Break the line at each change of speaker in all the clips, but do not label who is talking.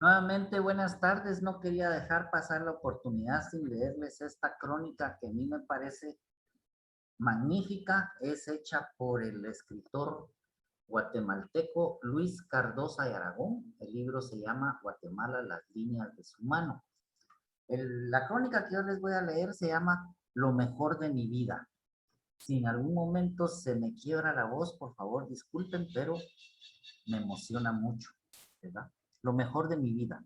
Nuevamente, buenas tardes. No quería dejar pasar la oportunidad sin leerles esta crónica que a mí me parece magnífica. Es hecha por el escritor guatemalteco Luis Cardosa y Aragón. El libro se llama Guatemala, las líneas de su mano. La crónica que yo les voy a leer se llama Lo mejor de mi vida. Si en algún momento se me quiebra la voz, por favor disculpen, pero me emociona mucho, ¿verdad? Lo mejor de mi vida.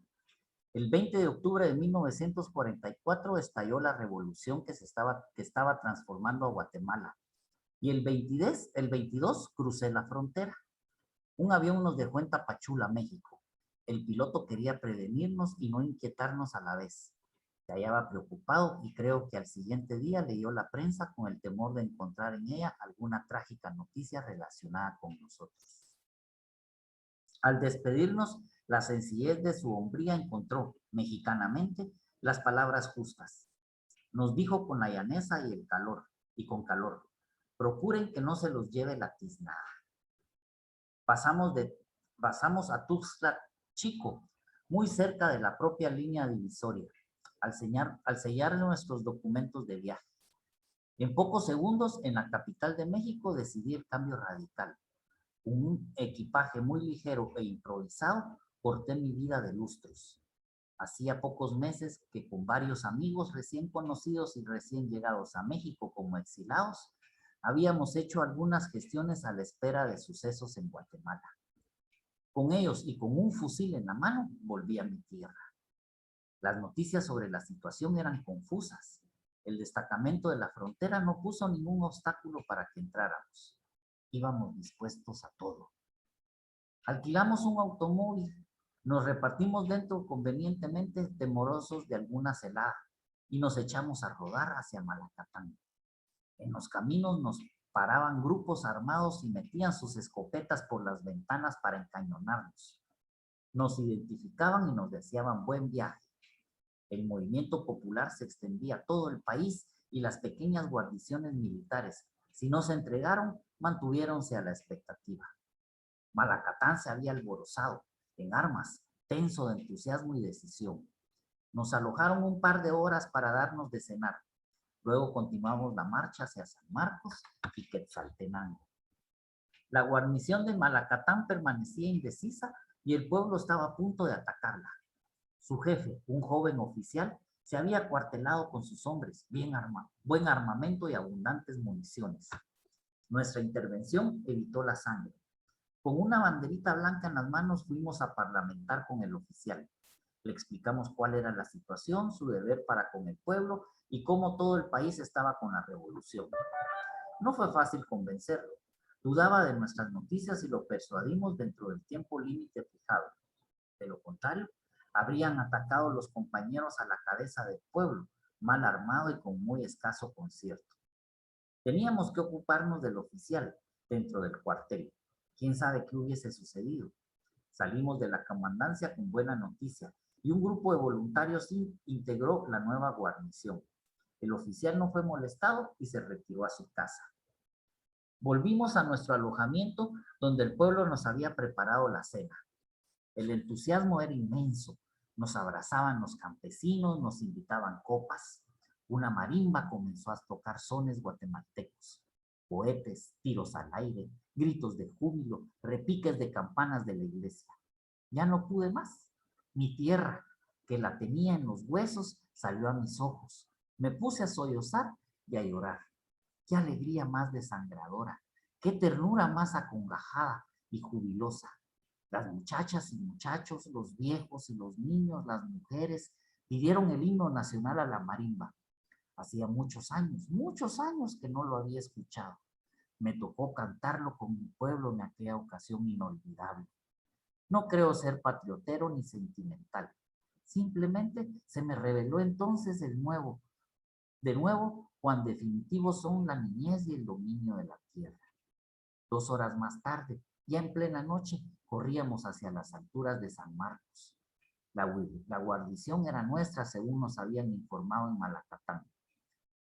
El 20 de octubre de 1944 estalló la revolución que estaba transformando a Guatemala. Y el 22 crucé la frontera. Un avión nos dejó en Tapachula, México. El piloto quería prevenirnos y no inquietarnos a la vez. Se hallaba preocupado y creo que al siguiente día leyó la prensa con el temor de encontrar en ella alguna trágica noticia relacionada con nosotros. Al despedirnos, la sencillez de su hombría encontró, mexicanamente, las palabras justas. Nos dijo con la llaneza y con calor, procuren que no se los lleve la tiznada. Pasamos, de, pasamos a Tuxtla Chico, muy cerca de la propia línea divisoria, al sellar nuestros documentos de viaje. En pocos segundos, en la capital de México, decidí el cambio radical. Un equipaje muy ligero e improvisado, corté mi vida de lustros. Hacía pocos meses que con varios amigos recién conocidos y recién llegados a México como exilados, habíamos hecho algunas gestiones a la espera de sucesos en Guatemala. Con ellos y con un fusil en la mano, volví a mi tierra. Las noticias sobre la situación eran confusas. El destacamento de la frontera no puso ningún obstáculo para que entráramos. Íbamos dispuestos a todo. Alquilamos un automóvil, nos repartimos dentro convenientemente, temorosos de alguna celada, y nos echamos a rodar hacia Malacatán. En los caminos nos paraban grupos armados y metían sus escopetas por las ventanas para encañonarnos. Nos identificaban y nos deseaban buen viaje. El movimiento popular se extendía a todo el país y las pequeñas guarniciones militares, si no se entregaron, mantuviéronse a la expectativa. Malacatán se había alborozado, en armas, tenso de entusiasmo y decisión. Nos alojaron un par de horas para darnos de cenar. Luego continuamos la marcha hacia San Marcos y Quetzaltenango. La guarnición de Malacatán permanecía indecisa y el pueblo estaba a punto de atacarla. Su jefe, un joven oficial, se había acuartelado con sus hombres, buen armamento y abundantes municiones. Nuestra intervención evitó la sangre. Con una banderita blanca en las manos fuimos a parlamentar con el oficial. Le explicamos cuál era la situación, su deber para con el pueblo y cómo todo el país estaba con la revolución. No fue fácil convencerlo. Dudaba de nuestras noticias y lo persuadimos dentro del tiempo límite fijado. De lo contrario, habrían atacado los compañeros a la cabeza del pueblo, mal armado y con muy escaso concierto. Teníamos que ocuparnos del oficial dentro del cuartel. ¿Quién sabe qué hubiese sucedido? Salimos de la comandancia con buena noticia y un grupo de voluntarios integró la nueva guarnición. El oficial no fue molestado y se retiró a su casa. Volvimos a nuestro alojamiento donde el pueblo nos había preparado la cena. El entusiasmo era inmenso. Nos abrazaban los campesinos, nos invitaban copas. Una marimba comenzó a tocar sones guatemaltecos. Cohetes, tiros al aire, gritos de júbilo, repiques de campanas de la iglesia. Ya no pude más. Mi tierra, que la tenía en los huesos, salió a mis ojos. Me puse a sollozar y a llorar. Qué alegría más desangradora, qué ternura más acongojada y jubilosa. Las muchachas y muchachos, los viejos y los niños, las mujeres, pidieron el himno nacional a la marimba. Hacía muchos años que no lo había escuchado. Me tocó cantarlo con mi pueblo en aquella ocasión inolvidable. No creo ser patriotero ni sentimental. Simplemente se me reveló entonces de nuevo, cuán definitivos son la niñez y el dominio de la tierra. 2 horas más tarde, ya en plena noche, corríamos hacia las alturas de San Marcos. La guarnición era nuestra, según nos habían informado en Malacatán.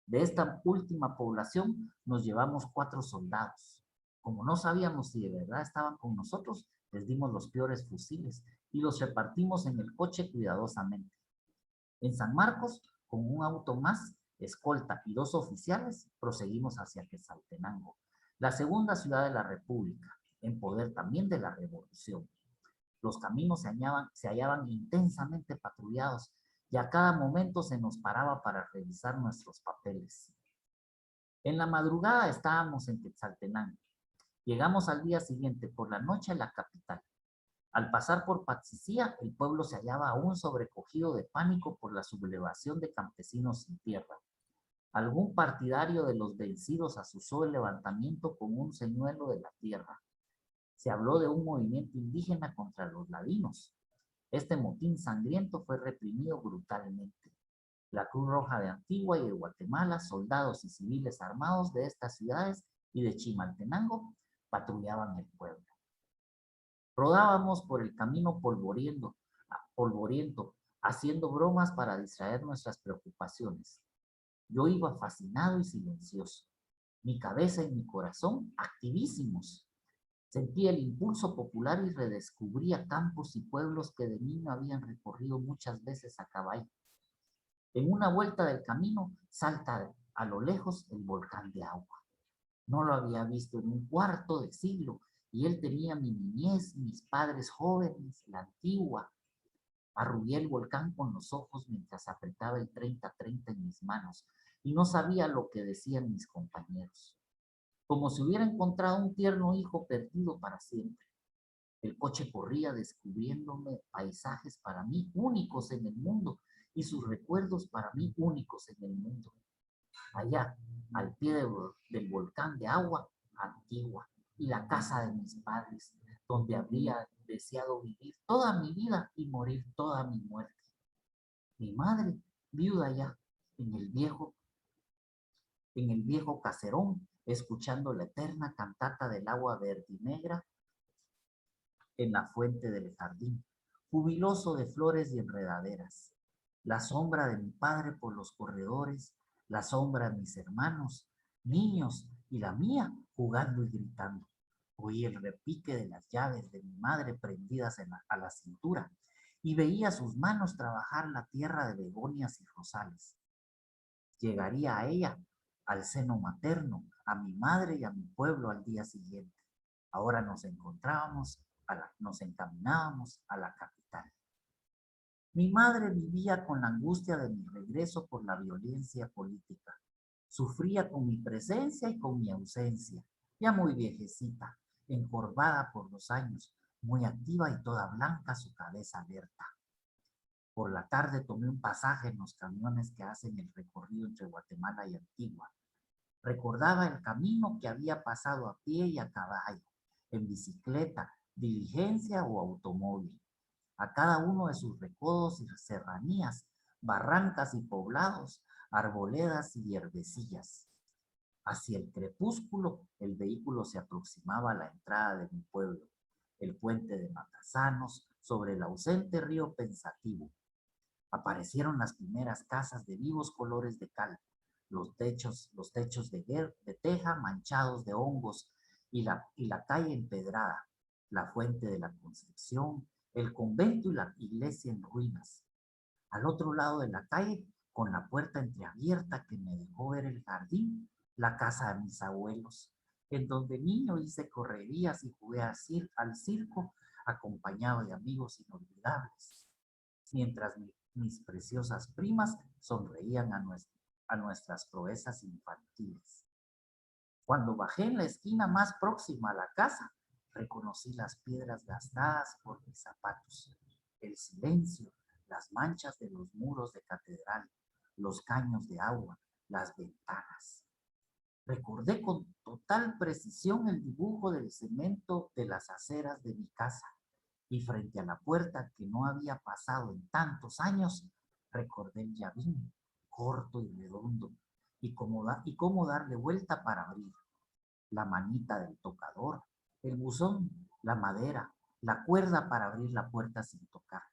De esta última población nos llevamos 4 soldados. Como no sabíamos si de verdad estaban con nosotros, les dimos los peores fusiles y los repartimos en el coche cuidadosamente. En San Marcos, con un auto más, escolta y 2 oficiales, proseguimos hacia Quetzaltenango, la segunda ciudad de la República, en poder también de la Revolución. Los caminos se hallaban intensamente patrullados y a cada momento se nos paraba para revisar nuestros papeles. En la madrugada estábamos en Quetzaltenango. Llegamos al día siguiente por la noche a la capital. Al pasar por Patzicía, el pueblo se hallaba aún sobrecogido de pánico por la sublevación de campesinos sin tierra. Algún partidario de los vencidos asusó el levantamiento con un señuelo de la tierra. Se habló de un movimiento indígena contra los ladinos. Este motín sangriento fue reprimido brutalmente. La Cruz Roja de Antigua y de Guatemala, soldados y civiles armados de estas ciudades y de Chimaltenango patrullaban el pueblo. Rodábamos por el camino polvoriento, haciendo bromas para distraer nuestras preocupaciones. Yo iba fascinado y silencioso, mi cabeza y mi corazón activísimos. Sentí el impulso popular y redescubría campos y pueblos que de niño habían recorrido muchas veces a caballo. En una vuelta del camino salta a lo lejos el volcán de agua. No lo había visto en un cuarto de siglo y él tenía mi niñez, mis padres jóvenes, la antigua. Arrugué el volcán con los ojos mientras apretaba el 30-30 en mis manos y no sabía lo que decían mis compañeros. Como si hubiera encontrado un tierno hijo perdido para siempre. El coche corría descubriéndome paisajes para mí únicos en el mundo y sus recuerdos para mí únicos en el mundo. Allá, al pie del volcán de agua, Antigua, y la casa de mis padres, donde habría deseado vivir toda mi vida y morir toda mi muerte. Mi madre, viuda ya, en el viejo, caserón, escuchando la eterna cantata del agua verde y negra en la fuente del jardín, jubiloso de flores y enredaderas. La sombra de mi padre por los corredores, la sombra de mis hermanos, niños y la mía jugando y gritando. Oí el repique de las llaves de mi madre prendidas a la cintura y veía sus manos trabajar la tierra de begonias y rosales. Llegaría a ella, al seno materno, a mi madre y a mi pueblo al día siguiente. Ahora nos encaminábamos a la capital. Mi madre vivía con la angustia de mi regreso por la violencia política. Sufría con mi presencia y con mi ausencia, ya muy viejecita, encorvada por los años, muy activa y toda blanca su cabeza abierta. Por la tarde tomé un pasaje en los camiones que hacen el recorrido entre Guatemala y Antigua. Recordaba el camino que había pasado a pie y a caballo, en bicicleta, diligencia o automóvil. A cada uno de sus recodos y serranías, barrancas y poblados, arboledas y hierbecillas. Hacia el crepúsculo, el vehículo se aproximaba a la entrada de mi pueblo, el puente de Matasanos, sobre el ausente río Pensativo. Aparecieron las primeras casas de vivos colores de cal, los techos de teja manchados de hongos y la calle empedrada, la fuente de la Concepción, el convento y la iglesia en ruinas. Al otro lado de la calle, con la puerta entreabierta que me dejó ver el jardín, la casa de mis abuelos, en donde niño hice correrías y jugué al circo acompañado de amigos inolvidables, mientras mis preciosas primas sonreían a nuestras proezas infantiles. Cuando bajé en la esquina más próxima a la casa, reconocí las piedras gastadas por mis zapatos, el silencio, las manchas de los muros de catedral, los caños de agua, las ventanas. Recordé con total precisión el dibujo del cemento de las aceras de mi casa y frente a la puerta que no había pasado en tantos años, recordé el llavín corto y redondo y cómo darle vuelta para abrir. La manita del tocador, el buzón, la madera, la cuerda para abrir la puerta sin tocar.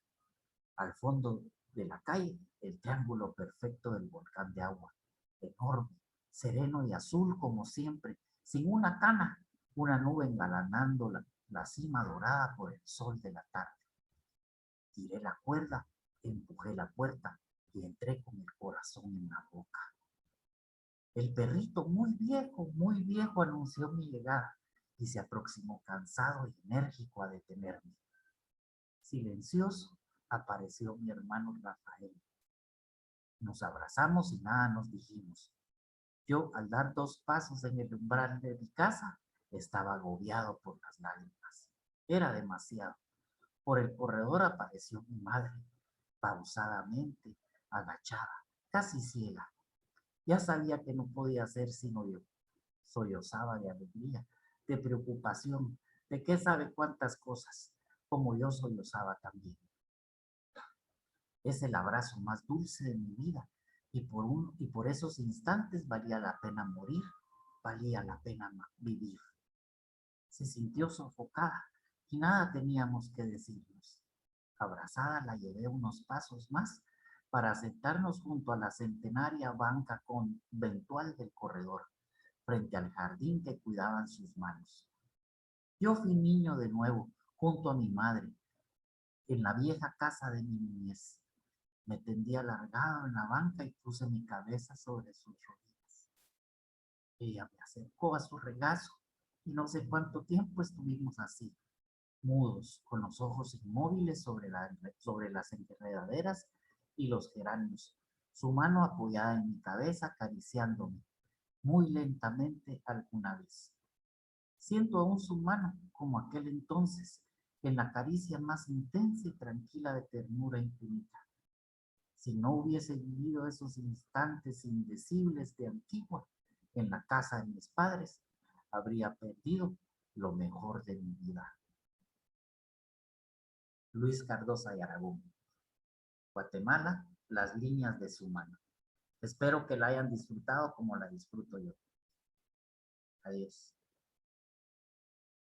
Al fondo de la calle, el triángulo perfecto del volcán de agua, enorme, sereno y azul como siempre, sin una cana, una nube engalanando la cima dorada por el sol de la tarde. tiré la cuerda, empujé la puerta y entré con el corazón en la boca. El perrito muy viejo anunció mi llegada y se aproximó cansado y enérgico a detenerme. Silencioso apareció mi hermano Rafael. Nos abrazamos y nada nos dijimos. Yo, al dar 2 pasos en el umbral de mi casa, estaba agobiado por las lágrimas. Era demasiado. Por el corredor apareció mi madre, pausadamente, agachada, casi ciega. Ya sabía que no podía hacer sino yo. Sollozaba de alegría, de preocupación, de qué sabe cuántas cosas, como yo sollozaba también. Es el abrazo más dulce de mi vida y por esos instantes valía la pena morir, valía la pena vivir. Se sintió sofocada y nada teníamos que decirnos. Abrazada la llevé unos pasos más para sentarnos junto a la centenaria banca conventual del corredor, frente al jardín que cuidaban sus manos. Yo fui niño de nuevo, junto a mi madre, en la vieja casa de mi niñez. Me tendí alargado en la banca y puse mi cabeza sobre sus rodillas. Ella me acercó a su regazo y no sé cuánto tiempo estuvimos así, mudos, con los ojos inmóviles sobre las enredaderas y los geranios, su mano apoyada en mi cabeza acariciándome muy lentamente alguna vez. Siento aún su mano como aquel entonces, en la caricia más intensa y tranquila de ternura infinita. Si no hubiese vivido esos instantes indecibles de Antigua en la casa de mis padres, habría perdido lo mejor de mi vida. Luis Cardosa y Aragón. Guatemala, las líneas de su mano. Espero que la hayan disfrutado como la disfruto yo. Adiós.